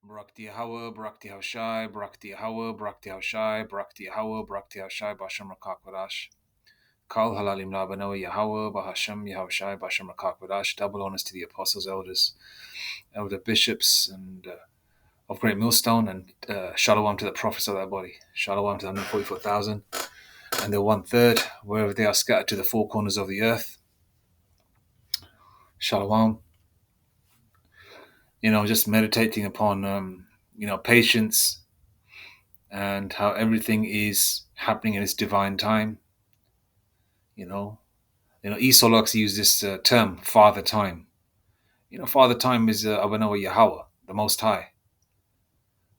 Brakti Yahweh, Brakti Hawshai, Brakti Yahweh, Brakti Hawshai, Brakti Yahweh, Brakti Hawshai, Basham Rakakwadash. Kal Halalim Labanoa Yahweh, Bahasham Yahushai, Basham Rakakwadash. Double honors to the apostles, elders, elder bishops, and of Great Millstone, and Shalom to the prophets of that body. Shalom to the 144,000 and the 1/3, wherever they are scattered to the four corners of the earth. Shalom. Just meditating upon, patience and how everything is happening in its divine time. Esau likes to use this term, Father Time. Father Time is Abanawa Yahweh, the Most High.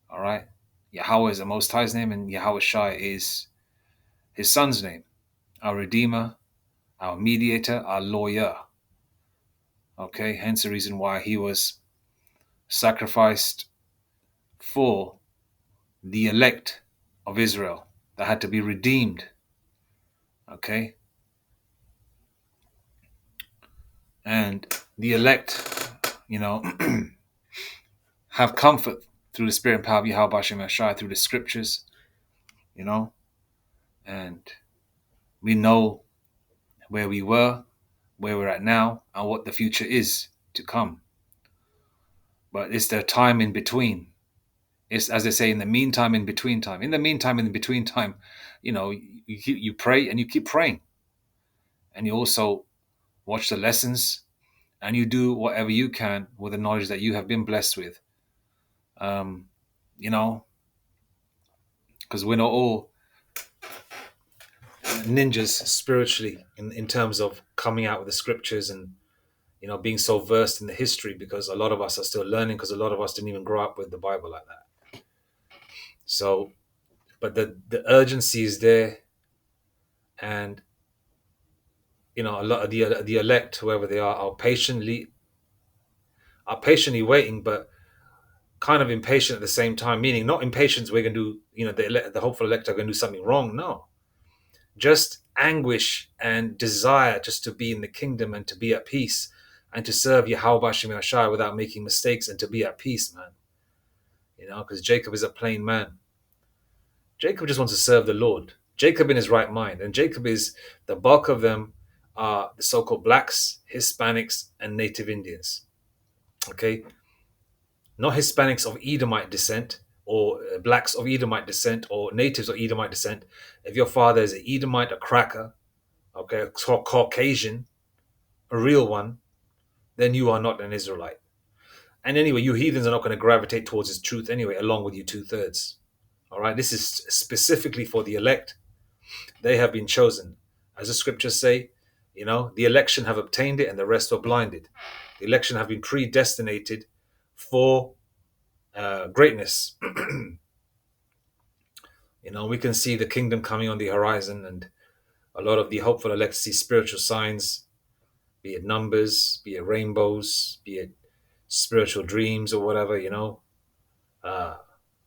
All right, Yahweh is the Most High's name, and Yahweh Shai is His Son's name, our Redeemer, our Mediator, our Lawyer. Okay, hence the reason why He was sacrificed for the elect of Israel that had to be redeemed. Okay, and the elect, have comfort through the Spirit and power of Yahweh Bashem Yashai, through the scriptures, and we know where we were, where we're at now, and what the future is to come. But it's the time in between. It's, as they say, in the meantime, in between time. In the meantime, in between time, you pray and you keep praying. And you also watch the lessons and you do whatever you can with the knowledge that you have been blessed with. Because we're not all ninjas spiritually in terms of coming out with the scriptures and being so versed in the history, because a lot of us are still learning, because a lot of us didn't even grow up with the Bible like that. So, but the urgency is there, and a lot of the elect, whoever they are patiently waiting, but kind of impatient at the same time. Meaning, not impatience. We're going to do, the hopeful elect are going to do something wrong. No, just anguish and desire just to be in the kingdom and to be at peace and to serve Yahweh Bashim Yashai without making mistakes and to be at peace, man. Because Jacob is a plain man. Jacob just wants to serve the Lord. Jacob in his right mind. And Jacob is, the bulk of them are the so-called blacks, Hispanics, and native Indians. Okay? Not Hispanics of Edomite descent, or blacks of Edomite descent, or natives of Edomite descent. If your father is an Edomite, a cracker, okay, a Caucasian, a real one, then you are not an Israelite. And anyway, you heathens are not going to gravitate towards his truth anyway, along with you 2/3. All right, this is specifically for the elect. They have been chosen. As the scriptures say, the election have obtained it and the rest were blinded. The election have been predestinated for greatness. We can see the kingdom coming on the horizon, and a lot of the hopeful elect see spiritual signs, be it numbers, be it rainbows, be it spiritual dreams or whatever,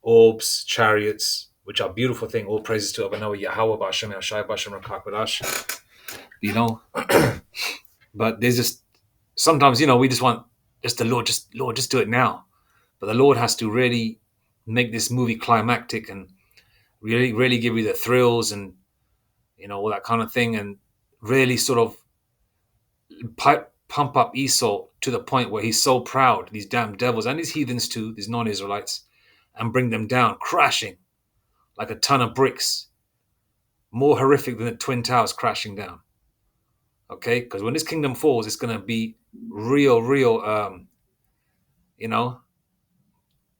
orbs, chariots, which are beautiful thing. All praises to Abanawa Yahweh Bashem Yashai Bashem Rakakwadash. But there's just sometimes, we just want just the Lord, just do it now. But the Lord has to really make this movie climactic and really, really give you the thrills and all that kind of thing, and really sort of pump up Esau to the point where he's so proud, these damn devils and these heathens too, these non-Israelites, and bring them down crashing like a ton of bricks, more horrific than the Twin Towers crashing down. Okay, because when this kingdom falls, it's going to be real.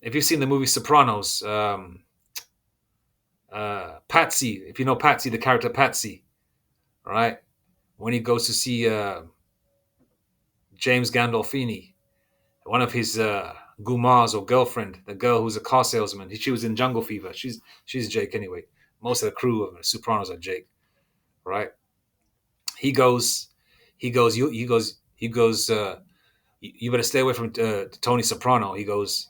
If you've seen the movie Sopranos, Patsy, if you know Patsy, the character Patsy, right? When he goes to see James Gandolfini, one of his gumars or girlfriend, the girl who's a car salesman. She was in Jungle Fever. She's Jake anyway. Most of the crew of Sopranos are Jake, right? He goes. You better stay away from Tony Soprano. He goes,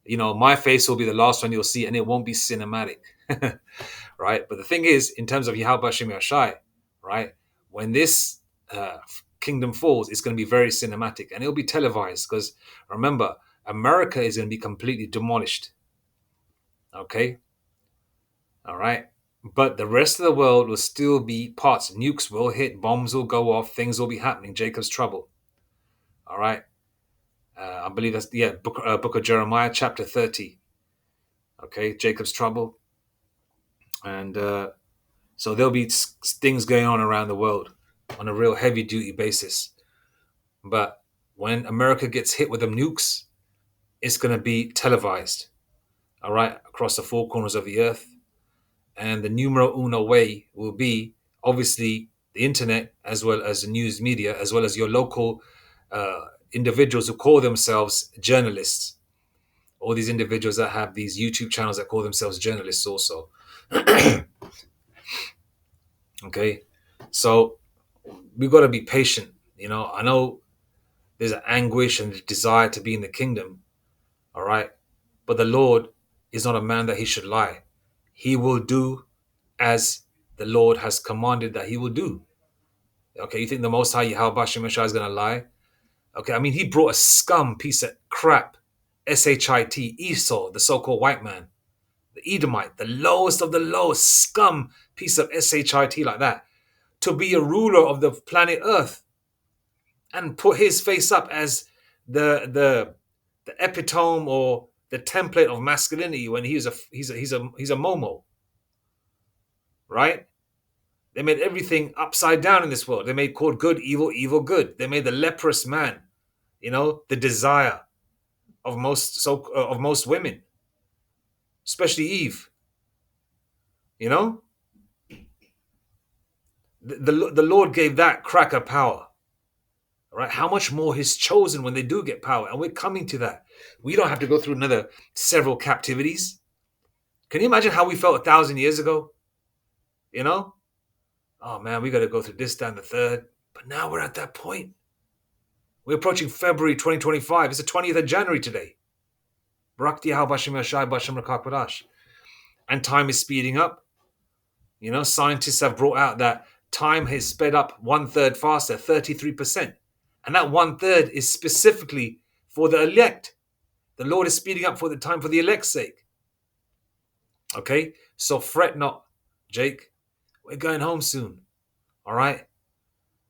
my face will be the last one you'll see, and it won't be cinematic, right? But the thing is, in terms of Yahweh Hashem Yashai, right, when this kingdom falls, it's going to be very cinematic, and it'll be televised, because remember, America is going to be completely demolished. Okay, all right. But the rest of the world will still be parts. Nukes will hit, bombs will go off, things will be happening. Jacob's trouble. All right. I believe that's Book of Jeremiah, chapter 30. Okay, Jacob's trouble, and so there'll be things going on around the world on a real heavy duty basis. But when America gets hit with them nukes, it's going to be televised. All right, across the four corners of the earth, and the numero uno way will be obviously the internet, as well as the news media, as well as your local individuals who call themselves journalists. All these individuals that have these YouTube channels that call themselves journalists, also. Okay, so we've got to be patient. I know there's an anguish and a desire to be in the kingdom. All right, but the Lord is not a man that he should lie. He will do as the Lord has commanded that he will do. Okay, you think the Most High Yahweh Bashem Messiah is going to lie? Okay, I mean, he brought a scum piece of crap, Shit, Esau, the so-called white man, the Edomite, the lowest of the lowest scum piece of Shit like that, to be a ruler of the planet Earth and put his face up as the epitome or the template of masculinity when he's a Momo, right? They made everything upside down in this world. They made called good evil, evil good. They made the leprous man, the desire of most women, especially Eve. You know, the Lord gave that cracker power. Right? How much more his chosen when they do get power, and we're coming to that. We don't have to go through another several captivities. Can you imagine how we felt 1,000 years ago? You know, oh man, we got to go through this, that, and the third. But now we're at that point. We're approaching February 2025. It's the 20th of January today. And time is speeding up. Scientists have brought out that time has sped up 1/3 faster, 33%. And that 1/3 is specifically for the elect. The Lord is speeding up for the time for the elect's sake. Okay? So fret not, Jake. We're going home soon. All right?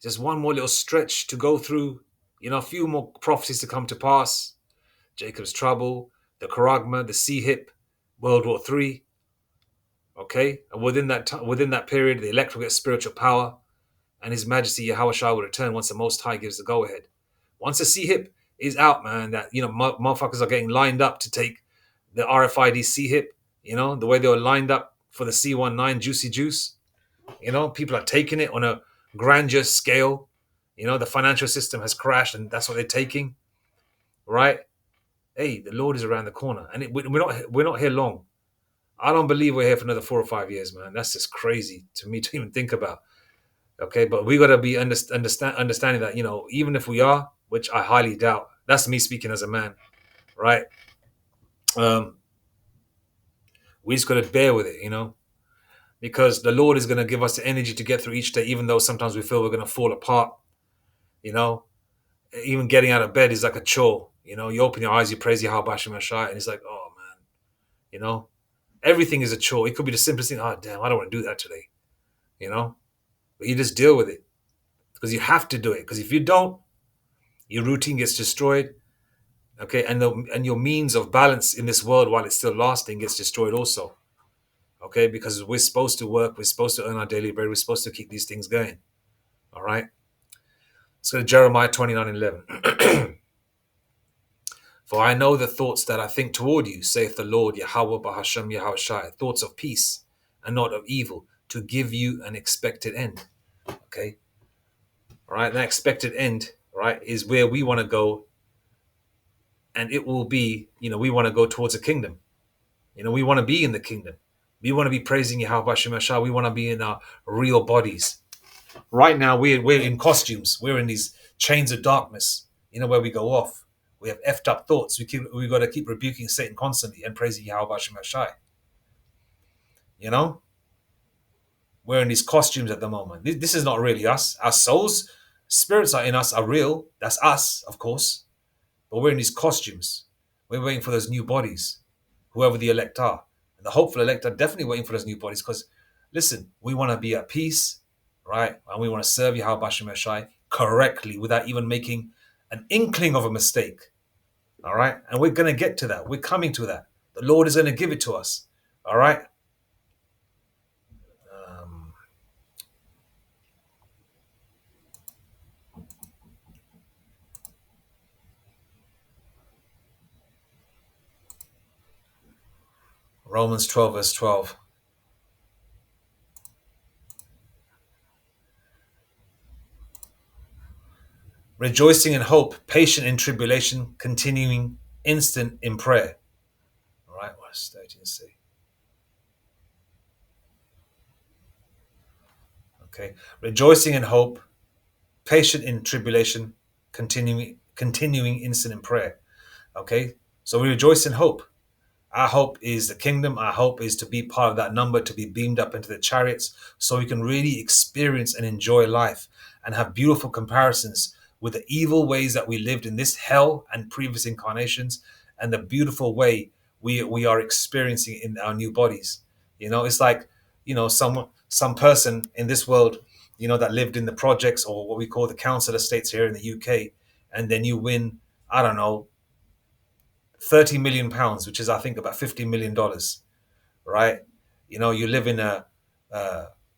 Just one more little stretch to go through. A few more prophecies to come to pass. Jacob's trouble, the Charagma, the Sea Hip, World War III. Okay? And within that period, the elect will get spiritual power, and His Majesty Yahweh Shai will return once the Most High gives the go-ahead. Once the Sea Hip is out, man, that, motherfuckers are getting lined up to take the RFID Sea Hip, the way they were lined up for the C19 Juicy Juice. People are taking it on a grandeur scale. The financial system has crashed, and that's what they're taking, right? Hey, the Lord is around the corner, and we're not here long. I don't believe we're here for another 4 or 5 years, man. That's just crazy to me to even think about. Okay, but we got to be understanding that, even if we are, which I highly doubt, that's me speaking as a man, right? We just got to bear with it, because the Lord is going to give us the energy to get through each day, even though sometimes we feel we're going to fall apart. Even getting out of bed is like a chore. You open your eyes, you praise Yahweh Bashim Ashai, and it's like, oh man, everything is a chore. It could be the simplest thing. Oh damn, I don't want to do that today. But you just deal with it because you have to do it. Because if you don't, your routine gets destroyed. Okay, and your means of balance in this world while it's still lasting gets destroyed also. Okay, because we're supposed to work, we're supposed to earn our daily bread, we're supposed to keep these things going. All right. Let's go to Jeremiah 29:11. For I know the thoughts that I think toward you, saith the Lord, Yahweh Bahashem Yahweh Shai, thoughts of peace and not of evil, to give you an expected end. Okay. All right. That expected end, right, is where we want to go. And it will be, we want to go towards a kingdom. We want to be in the kingdom. We want to be praising Yahweh Bashem Ashah. We want to be in our real bodies. Right now, we're in costumes. We're in these chains of darkness, where we go off. We have effed up thoughts. We got to keep rebuking Satan constantly and praising Yahweh Bashem Ashai. We're in these costumes at the moment. This is not really us. Our souls, spirits are in us, are real. That's us, of course. But we're in these costumes. We're waiting for those new bodies, whoever the elect are. And the hopeful elect are definitely waiting for those new bodies because, listen, we want to be at peace, right? And we want to serve Yahweh Hashem Yeshai correctly without even making an inkling of a mistake, all right? And we're going to get to that. We're coming to that. The Lord is going to give it to us, all right? Um, Romans 12, verse 12. Rejoicing in hope, patient in tribulation, continuing instant in prayer. All right, verse 13c. Okay. Rejoicing in hope, patient in tribulation, continuing instant in prayer. Okay. So we rejoice in hope. Our hope is the kingdom. Our hope is to be part of that number, to be beamed up into the chariots, so we can really experience and enjoy life and have beautiful comparisons with the evil ways that we lived in this hell and previous incarnations, and the beautiful way we are experiencing in our new bodies. It's like, some person in this world, that lived in the projects or what we call the council estates here in the UK, and then you win, I don't know, £30 million, which is I think about $50 million, right? You live in a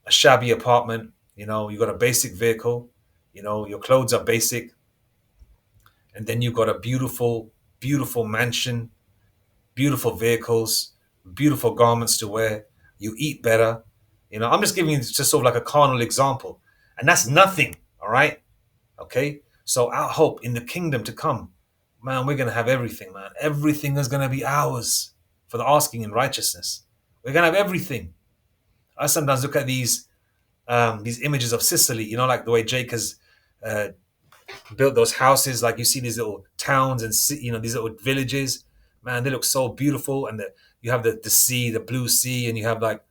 shabby apartment. You got a basic vehicle. Your clothes are basic, and then you got a beautiful, beautiful mansion, beautiful vehicles, beautiful garments to wear. You eat better. I'm just giving you just sort of like a carnal example, and that's nothing. All right, okay. So our hope in the kingdom to come, man, we're gonna have everything, man. Everything is gonna be ours for the asking in righteousness. We're gonna have everything. I sometimes look at these images of Sicily, like the way Jake has uh, built those houses. Like you see these little towns and these little villages. Man, they look so beautiful, and you have the sea, the blue sea, and you have like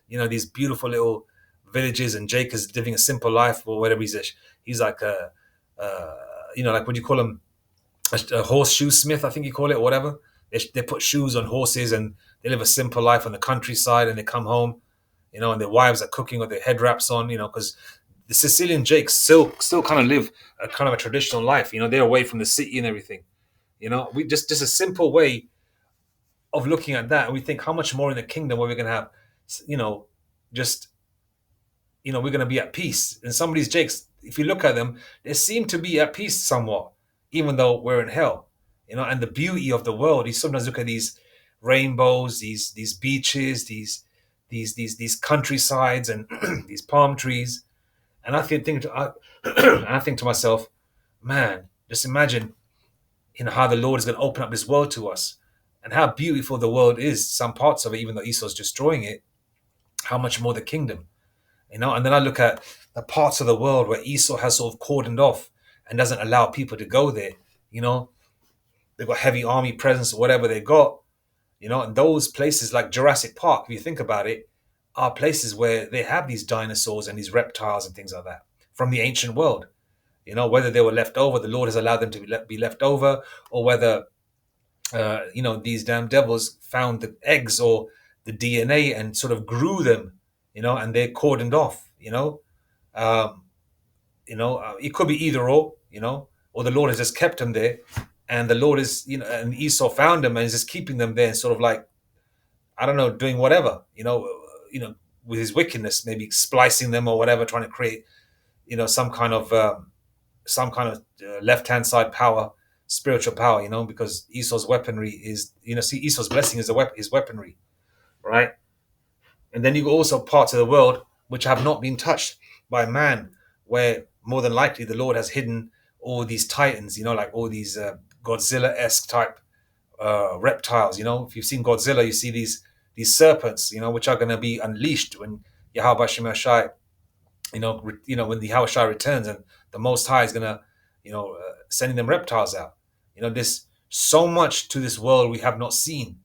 these beautiful little villages. And Jake is living a simple life or whatever. He's like uh, like what do you call him? A horseshoe smith, I think you call it, or whatever. They put shoes on horses and they live a simple life on the countryside, and they come home, and their wives are cooking with their head wraps on, because the Sicilian Jakes still kind of live a kind of a traditional life. They're away from the city and everything. We just a simple way of looking at that, and we think how much more in the kingdom where we're gonna have, just we're going to be at peace. And some of these Jakes, if you look at them, they seem to be at peace somewhat, even though we're in hell. And the beauty of the world, you sometimes look at these rainbows, these beaches, these countrysides, and these palm trees, and and I think to myself, man, just imagine, how the Lord is going to open up this world to us, and how beautiful the world is. Some parts of it, even though Esau's destroying it, how much more the kingdom. And then I look at the parts of the world where Esau has sort of cordoned off and doesn't allow people to go there. They've got heavy army presence or whatever they got. And those places like Jurassic Park, if you think about it, are places where they have these dinosaurs and these reptiles and things like that from the ancient world. Whether they were left over, the Lord has allowed them to be left over, or whether these damn devils found the eggs or the DNA and sort of grew them, and they're cordoned off. Um, it could be either or the Lord has just kept them there, and the Lord is, and Esau found them and is just keeping them there, and sort of like, I don't know, doing whatever, with his wickedness, maybe splicing them or whatever, trying to create, some kind of left hand side power, spiritual power, because Esau's weaponry is, see, Esau's blessing is his weaponry, right? And then you got also parts of the world which have not been touched by man, where more than likely the Lord has hidden all these titans, like all these Godzilla-esque type reptiles. If you've seen Godzilla, you see these serpents, which are going to be unleashed when Yahweh Shem Shai, when the Yahweh Shai returns, and the Most High is going to, sending them reptiles out. There's so much to this world we have not seen.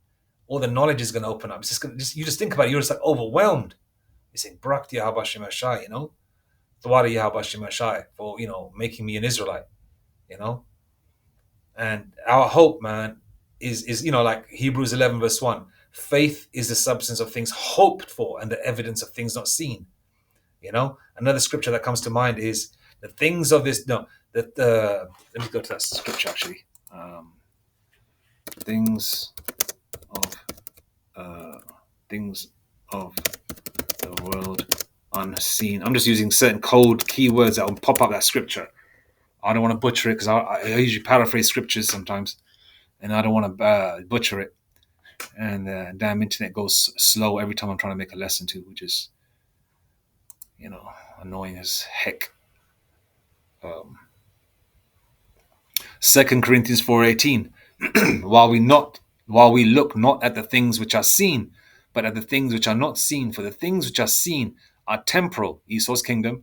All the knowledge is going to open up. It's just going to, you just think about it, you're just like overwhelmed. You're saying, Brak Yahweh Shem Shai, Thwada Yahweh Shem Shai for, making me an Israelite, and our hope, man, is like Hebrews 11 verse 1. Faith is the substance of things hoped for and the evidence of things not seen. Another scripture that comes to mind is the things of this. No, that let me go to that scripture actually. Things of uh, things of the world unseen. I'm just using certain code keywords that will pop up that scripture. I don't want to butcher it because I usually paraphrase scriptures sometimes, and I don't want to butcher it. And damn internet goes slow every time I'm trying to make a lesson too, which is annoying as heck. 2 Corinthians 4:18. while we look not at the things which are seen, but at the things which are not seen. For the things which are seen are temporal, Esau's kingdom,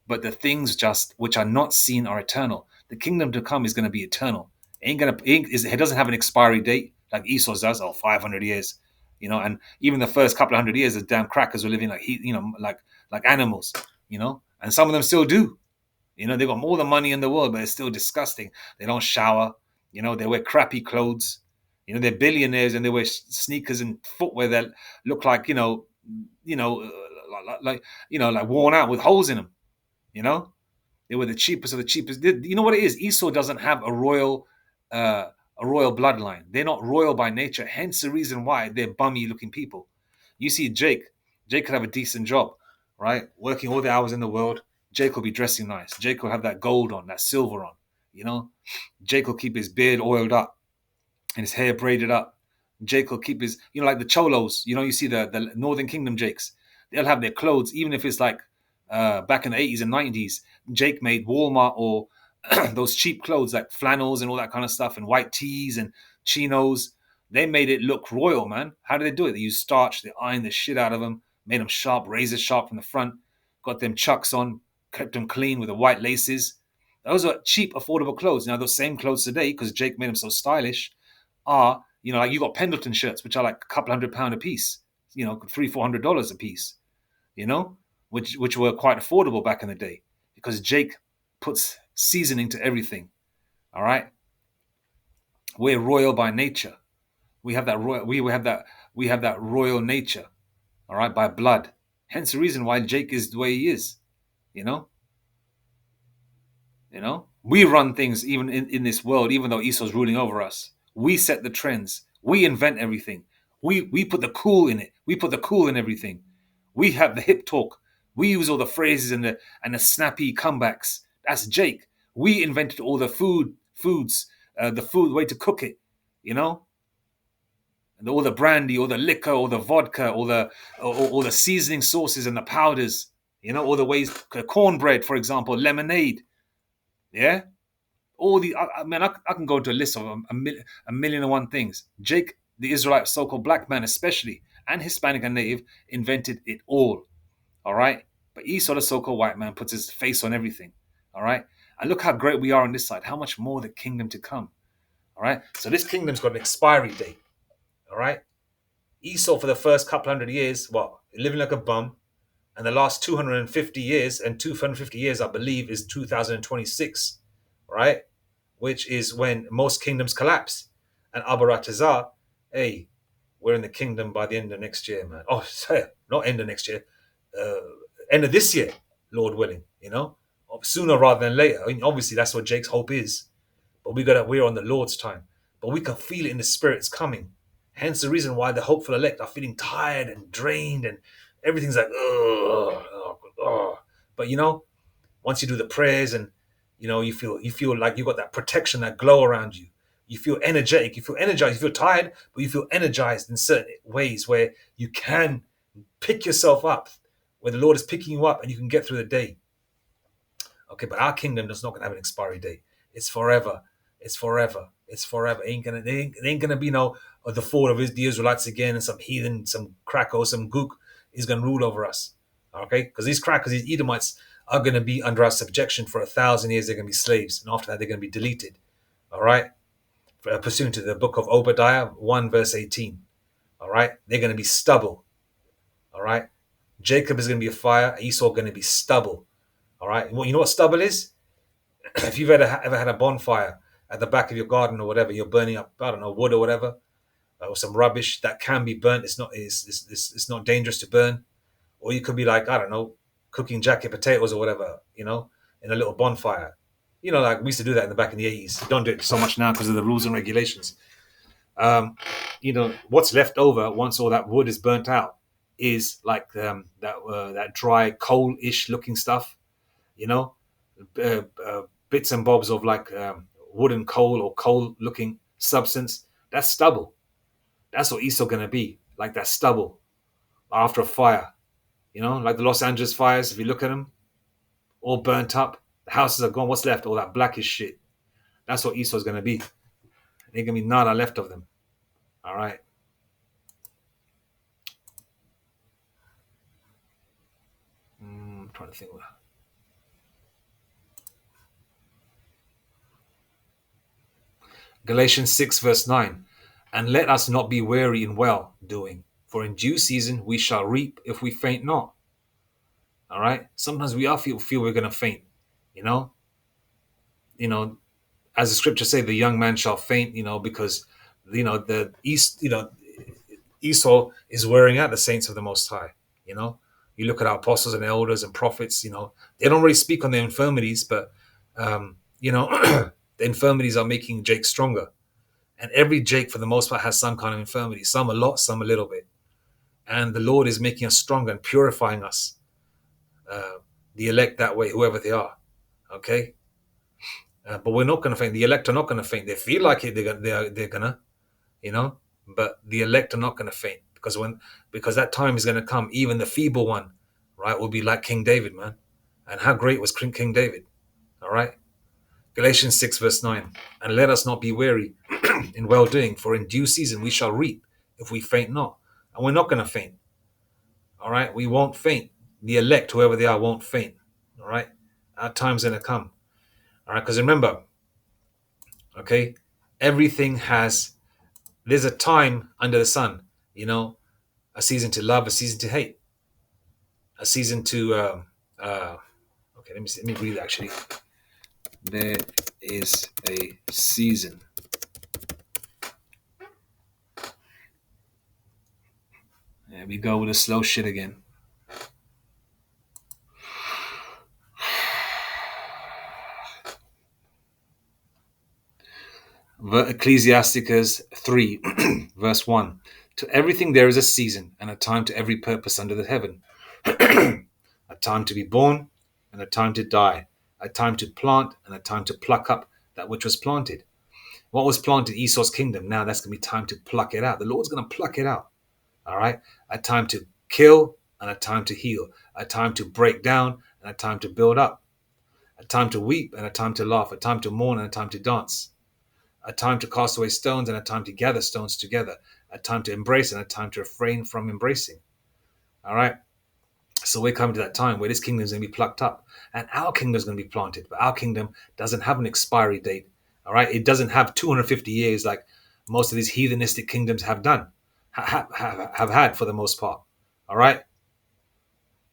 but the things which are not seen are eternal. The kingdom to come is going to be eternal. It doesn't have an expiry date like Esau's does. 500 years, and even the first couple of 100 years, the damn crackers were living like animals, and some of them still do. They've got all the money in the world, but it's still disgusting. They don't shower. They wear crappy clothes. They're billionaires and they wear sneakers and footwear that look like, like worn out with holes in them. They were the cheapest of the cheapest. You know what it is? Esau doesn't have uh, a royal bloodline. They're not royal by nature. Hence the reason why they're bummy looking people. You see Jake could have a decent job, right? Working all the hours in the world. Jake will be dressing nice. Jake will have that gold on, that silver on. Jake will keep his beard oiled up and his hair braided up. Jake will keep his, like the cholos. You see the Northern Kingdom Jakes. They'll have their clothes, even if it's like back in the 80s and 90s. Jake made Walmart or those cheap clothes like flannels and all that kind of stuff, and white tees and chinos. They made it look royal, man. How did they do it? They used starch. They ironed the shit out of them, made them sharp, razor sharp from the front, got them chucks on, kept them clean with the white laces. Those are cheap, affordable clothes. Now, those same clothes today, because Jake made them so stylish, are, like you got Pendleton shirts, which are like a couple $100 a piece, $300-400 a piece, which were quite affordable back in the day because Jake puts seasoning to everything. All right. We're royal by nature. We have that royal, we have that royal nature. All right. By blood. Hence the reason why Jake is the way he is, we run things even in this world, even though Esau's ruling over us. We set the trends. We invent everything. We put the cool in it. We put the cool in everything. We have the hip talk. We use all the phrases and the snappy comebacks. That's Jake. We invented all the foods, the food way to cook it, and all the brandy, all the liquor, all the vodka, all the seasoning sauces and the powders, all the ways, cornbread, for example, lemonade. Yeah, all the I can go to a list of a million and one things. Jake, the Israelite so-called black man especially, and Hispanic and Native, invented it all. All right, but Esau, the so-called white man, puts his face on everything. All right, and look how great we are on this side. How much more the kingdom to come. All right, so this kingdom's got an expiry date. All right, Esau for the first couple 100 years, living like a bum, and the last 250 years, and 250 years, I believe, is 2026. Right, which is when most kingdoms collapse. And Abaratazar, hey, we're in the kingdom by the end of next year, man. Oh, sorry, not end of next year, uh, end of this year, Lord willing. Sooner rather than later. I mean, obviously, that's what Jake's hope is. But we're on the Lord's time. But we can feel it in the spirit it's coming. Hence the reason why the hopeful elect are feeling tired and drained, and everything's like, ugh. But once you do the prayers and you feel like you got that protection, that glow around you. You feel energetic, you feel energized, you feel tired, but you feel energized in certain ways where you can pick yourself up, where the Lord is picking you up and you can get through the day. Okay, but our kingdom is not going to have an expiry date. It's forever. It's forever. It's forever. There ain't gonna be no the fall of the Israelites again and some heathen, some cracker, some gook is gonna rule over us. Okay, because these crackers, these Edomites, are going to be under our subjection for 1,000 years. They're going to be slaves, and after that, they're going to be deleted. All right, pursuant to the book of Obadiah 1 verse 18. All right, they're going to be stubble. All right, Jacob is going to be a fire. Esau going to be stubble. All right, well, you know what stubble is? If you've ever had a bonfire at the back of your garden or whatever. You're burning up, I don't know, wood or whatever, or some rubbish that can be burnt. It's not dangerous to burn. Or you could be like, I don't know, cooking jacket potatoes or whatever, in a little bonfire. Like we used to do that in the back in the 80s. Don't do it so much now because of the rules and regulations. What's left over once all that wood is burnt out is like that dry coal-ish looking stuff, you know, bits and bobs of like wooden coal or coal looking substance. That's stubble. That's what Esau gonna be, like that stubble after a fire. Like the Los Angeles fires. If you look at them, all burnt up, the houses are gone. What's left? All that blackish shit. That's what Esau's gonna be. Ain't gonna be nada left of them. All right. I'm trying to think. Galatians 6 verse 9. And let us not be weary in well doing, for in due season we shall reap if we faint not. All right. Sometimes we all feel we're gonna faint. You know. You know, as the scriptures say, the young man shall faint. Because the east. Esau is wearing out the saints of the Most High. You look at our apostles and elders and prophets. They don't really speak on their infirmities, but the infirmities are making Jake stronger. And every Jake, for the most part, has some kind of infirmity. Some a lot, some a little bit. And the Lord is making us stronger and purifying us, the elect that way, whoever they are. Okay? But we're not going to faint. The elect are not going to faint. They feel like it. They're gonna, but the elect are not going to faint because that time is going to come. Even the feeble one, right, will be like King David, man. And how great was King David? All right? Galatians 6 verse 9. And let us not be weary in well doing, for in due season we shall reap if we faint not. And we're not going to faint. All right? We won't faint. The elect, whoever they are, won't faint. All right? Our time's going to come. All right? Because remember, okay, there's a time under the sun, a season to love, a season to hate, a season to, okay, let me read actually. There is a season. There we go with the slow shit again. Ecclesiasticus 3, verse 1. To everything there is a season, and a time to every purpose under the heaven. A time to be born, and a time to die. A time to plant, and a time to pluck up that which was planted. What was planted? Esau's kingdom. Now that's going to be time to pluck it out. The Lord's going to pluck it out. All right? A time to kill, and a time to heal. A time to break down, and a time to build up. A time to weep, and a time to laugh. A time to mourn, and a time to dance. A time to cast away stones and a time to gather stones together, a time to embrace and a time to refrain from embracing. All right. So we're coming to that time where this kingdom is going to be plucked up and our kingdom is going to be planted. But our kingdom doesn't have an expiry date. All right. It doesn't have 250 years like most of these heathenistic kingdoms have done, have had for the most part. All right.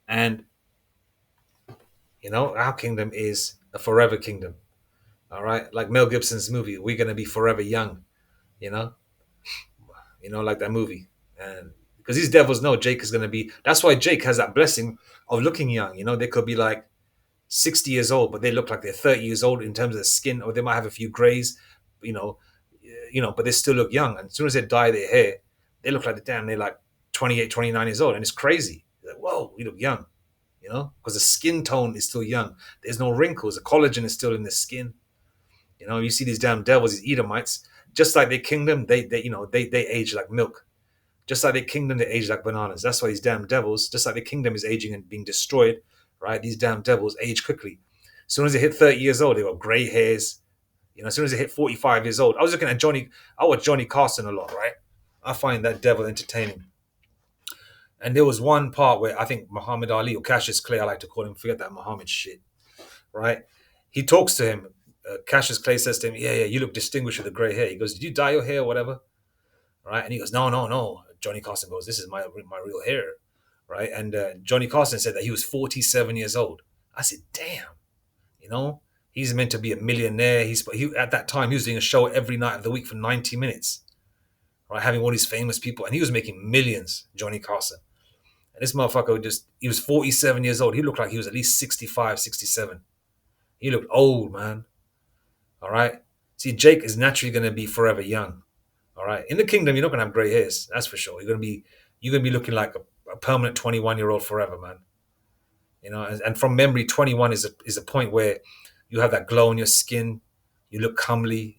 And, our kingdom is a forever kingdom. All right. Like Mel Gibson's movie, we're going to be forever young, you know? Like that movie. And because these devils know Jake is going to be, that's why Jake has that blessing of looking young. They could be like 60 years old, but they look like they're 30 years old in terms of the skin, or they might have a few grays, but they still look young. And as soon as they dye their hair, they look like they're like 28, 29 years old. And it's crazy. Like, whoa, you look young, because the skin tone is still young. There's no wrinkles. The collagen is still in the skin. You see these damn devils, these Edomites, just like their kingdom, they age like milk. Just like their kingdom, they age like bananas. That's why these damn devils, just like their kingdom is aging and being destroyed, right? These damn devils age quickly. As soon as they hit 30 years old, they got gray hairs. As soon as they hit 45 years old. I was looking at I watch Johnny Carson a lot, right? I find that devil entertaining. And there was one part where I think Muhammad Ali, or Cassius Clay, I like to call him, forget that Muhammad shit, right? He talks to him. Cassius Clay says to him, yeah, you look distinguished with the gray hair. He goes, did you dye your hair or whatever? Right? And he goes, no. Johnny Carson goes, this is my real hair, right? And Johnny Carson said that he was 47 years old. I said, damn, He's meant to be a millionaire. He at that time he was doing a show every night of the week for 90 minutes, right? Having all these famous people, and he was making millions. Johnny Carson. And this motherfucker he was 47 years old. He looked like he was at least 65, 67. He looked old, man. All right. See, Jake is naturally going to be forever young. All right. In the kingdom, you're not going to have gray hairs. That's for sure. You're going to be looking like a permanent 21-year-old forever, man. And from memory, 21 is a point where you have that glow on your skin. You look comely.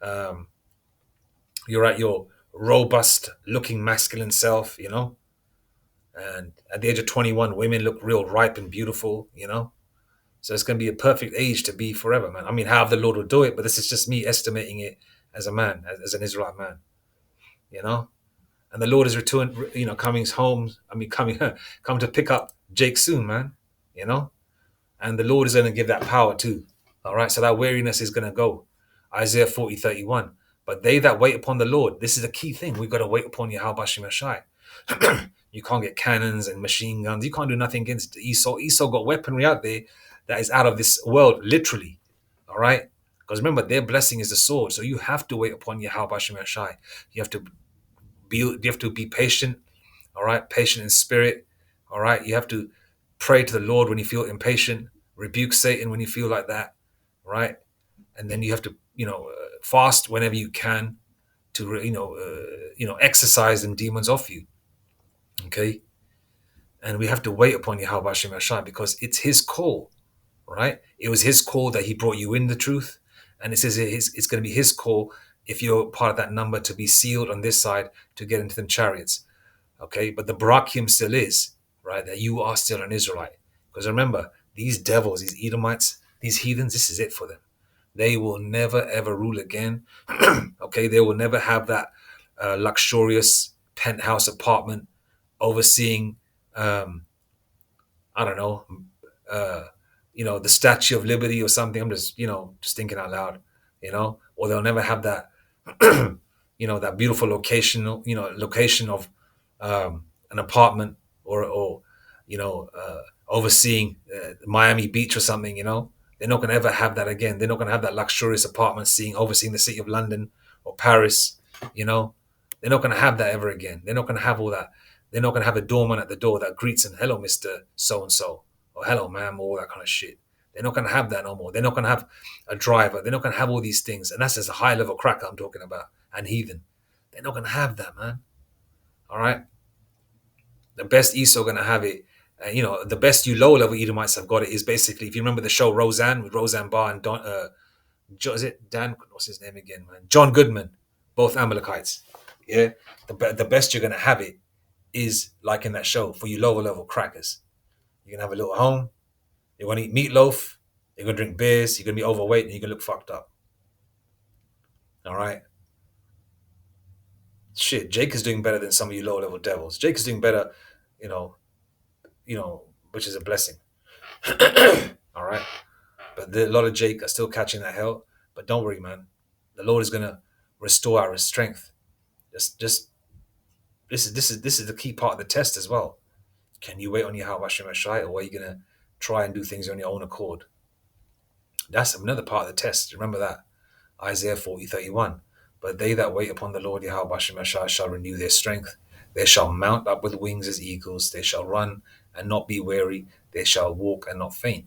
Um, you're at your robust looking masculine self. And at the age of 21, women look real ripe and beautiful. So it's going to be a perfect age to be forever, man. I mean, how the Lord will do it, but this is just me estimating it as a man, as an Israelite man, you know. And the Lord is returning, coming home. I mean, coming come to pick up Jake soon, man. You know, and the Lord is going to give that power too. All right, so that weariness is going to go. Isaiah 40:31. But they that wait upon the Lord, this is a key thing. We've got to wait upon Yahweh Shai. You can't get cannons and machine guns. You can't do nothing against Esau. Esau got weaponry out there that is out of this world, literally. All right? Because remember, their blessing is the sword. So you have to wait upon Yahweh Shai. You have to be patient. All right? Patient in spirit. All right? You have to pray to the Lord when you feel impatient. Rebuke Satan when you feel like that. Right? And then you have to, fast whenever you can to, exercise them demons off you. Okay? And we have to wait upon Yahweh Shai because it's his call. Right? It was his call that he brought you in the truth. And it says it's going to be his call if you're part of that number to be sealed on this side to get into them chariots. Okay? But the Barakim still is, right? That you are still an Israelite. Because remember, these devils, these Edomites, these heathens, this is it for them. They will never, ever rule again. Okay? They will never have that luxurious penthouse apartment overseeing, I don't know, the Statue of Liberty or something. I'm just thinking out loud, or they'll never have that, that beautiful location of an apartment or overseeing Miami Beach or something. They're not going to ever have that again. They're not going to have that luxurious apartment overseeing the city of London or Paris. They're not going to have that ever again. They're not going to have all that. They're not going to have a doorman at the door that greets them, hello, Mr. So-and-so, or hello, ma'am, or all that kind of shit. They're not going to have that no more. They're not going to have a driver. They're not going to have all these things. And that's just a high-level cracker I'm talking about, and heathen. They're not going to have that, man. All right? The best Esau going to have it. The best you low-level Edomites have got it is basically, if you remember the show Roseanne, with Roseanne Barr and is it Dan? What's his name again, man? John Goodman, both Amalekites. Yeah? The best you're going to have it is like in that show for you lower level crackers. You're gonna have a little home, you're gonna eat meatloaf, you're gonna drink beers, you're gonna be overweight, and you're gonna look fucked up. All right. Shit, Jake is doing better than some of you lower level devils. Jake is doing better, you know, which is a blessing. All right. But a lot of Jake are still catching that hell. But don't worry, man. The Lord is gonna restore our strength. Just this is the key part of the test as well. Can you wait on Yahweh Shai, or are you going to try and do things on your own accord? That's another part of the test. Remember that. Isaiah 40:31. But they that wait upon the Lord Yahweh Shai shall renew their strength. They shall mount up with wings as eagles. They shall run and not be weary. They shall walk and not faint.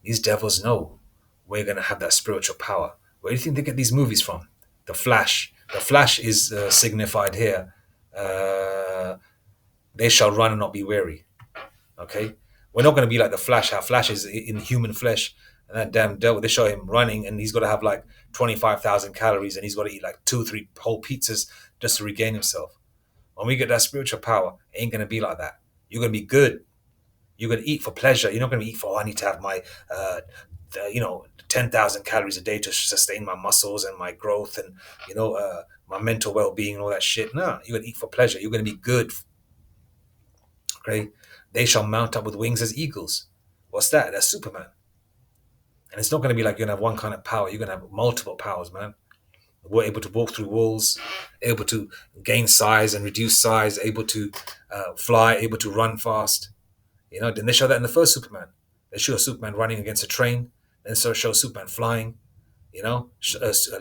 These devils know we're going to have that spiritual power. Where do you think they get these movies from? The Flash. The Flash is signified here. They shall run and not be weary. Okay? We're not going to be like the Flash, how Flash is in human flesh. And that damn devil, they show him running and he's got to have like 25,000 calories and he's got to eat like 2-3 whole pizzas just to regain himself. When we get that spiritual power, it ain't going to be like that. You're going to be good. You're going to eat for pleasure. You're not going to eat for, I need to have my, 10,000 calories a day to sustain my muscles and my growth and, my mental well-being and all that shit. No, you're going to eat for pleasure. You're going to be good. Okay? They shall mount up with wings as eagles. What's that? That's Superman. And it's not going to be like you're going to have one kind of power. You're going to have multiple powers, man. We're able to walk through walls, able to gain size and reduce size, able to fly, able to run fast. Didn't they show that in the first Superman? They show Superman running against a train. and so show Superman flying,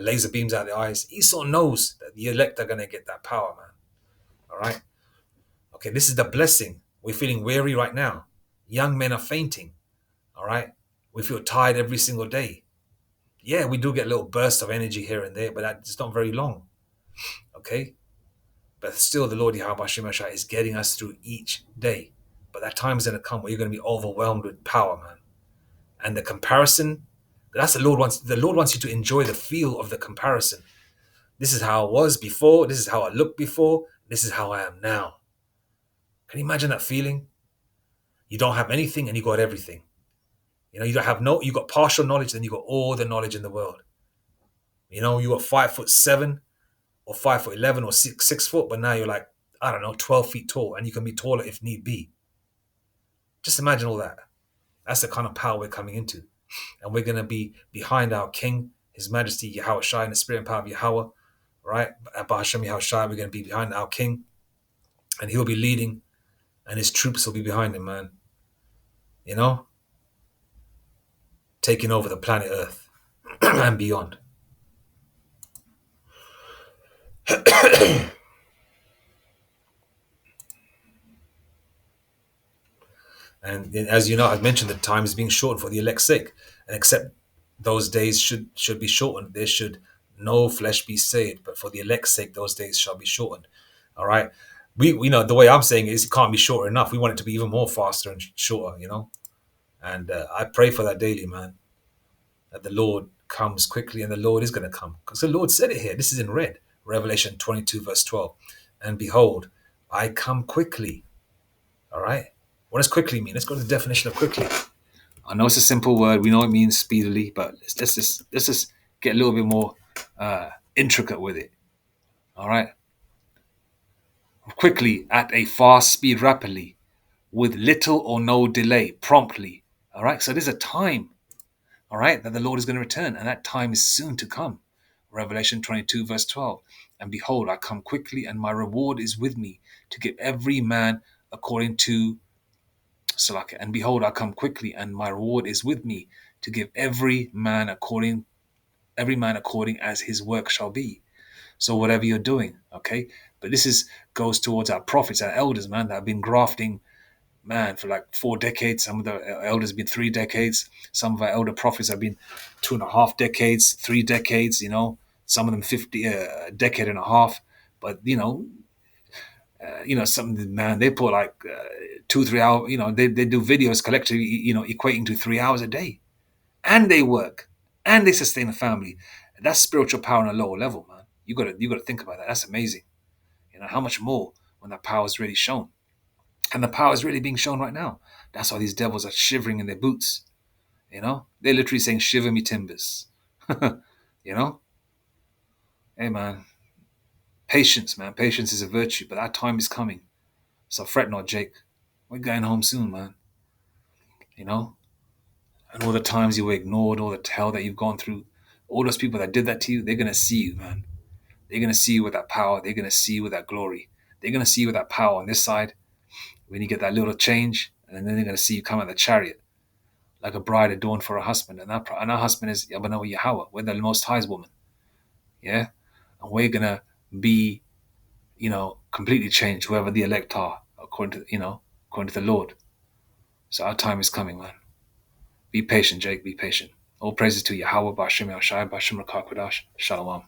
laser beams out of the eyes. Esau knows that the elect are going to get that power, man. All right. Okay, this is the blessing. We're feeling weary right now. Young men are fainting. All right. We feel tired every single day. Yeah, we do get little bursts of energy here and there, but that's not very long. Okay. But still, the Lord Yahweh Hashem Ashai is getting us through each day. But that time is going to come where you're going to be overwhelmed with power, man. And the comparison, that's the Lord wants you to enjoy the feel of the comparison. This is how I was before. This is how I looked before. This is how I am now. Can you imagine that feeling? You don't have anything and you got everything. You got partial knowledge, then you got all the knowledge in the world. You got 5'7" or 5'11" or 6 foot, but now you're like, I don't know, 12 feet tall, and you can be taller if need be. Just imagine all that. That's the kind of power we're coming into. And we're going to be behind our King, His Majesty Yahweh Shai, in the spirit and power of Yahweh, right? At Bahashem Yahweh Shai, we're going to be behind our King, and He'll be leading, and His troops will be behind Him, man. Taking over the planet Earth and beyond. And as you know, I've mentioned that time is being shortened for the elect's sake. And except those days should be shortened, there should no flesh be saved. But for the elect's sake, those days shall be shortened. All right. We know the way I'm saying it is it can't be shorter enough. We want it to be even more faster and shorter, And I pray for that daily, man, that the Lord comes quickly, and the Lord is going to come. Because the Lord said it here. This is in red. Revelation 22, verse 12. And behold, I come quickly. All right. What does quickly mean? Let's go to the definition of quickly. I know it's a simple word. We know it means speedily, but let's just get a little bit more intricate with it. All right. Quickly, at a fast speed, rapidly, with little or no delay, promptly. All right. So there's a time, all right, that the Lord is going to return, and that time is soon to come. Revelation 22, verse 12. And behold, I come quickly, and my reward is with me to give every man according to Salaka. And behold, I come quickly, and my reward is with me to give every man according as his work shall be. So whatever you're doing, okay. But this goes towards our prophets, our elders, man, that have been grafting, man, for like 4 decades. Some of the elders have been 3 decades. Some of our elder prophets have been 2.5 decades, 3 decades. Some of them 50 a decade and a half. But some man, they put like 2-3 hours. They do videos collectively, equating to 3 hours a day, and they work and they sustain a family. That's spiritual power on a lower level, man. You gotta think about that. That's amazing. How much more when that power is really shown, and the power is really being shown right now. That's why these devils are shivering in their boots. They're literally saying, "Shiver me timbers." Hey, man. Patience, man. Patience is a virtue, but that time is coming. So fret not, Jake. We're going home soon, man. And all the times you were ignored, all the hell that you've gone through, all those people that did that to you, they're going to see you, man. They're going to see you with that power. They're going to see you with that glory. They're going to see you with that power on this side when you get that little change, and then they're going to see you come out of the chariot like a bride adorned for a husband. And our husband is Yahweh. We're the Most High's woman. Yeah? And we're going to be, completely changed, whoever the elect are, according to the Lord. So our time is coming, man. Be patient, Jake. Be patient. All praises to Yahweh, Bashim Yahshai, Bashim Rakakadash, Shalom.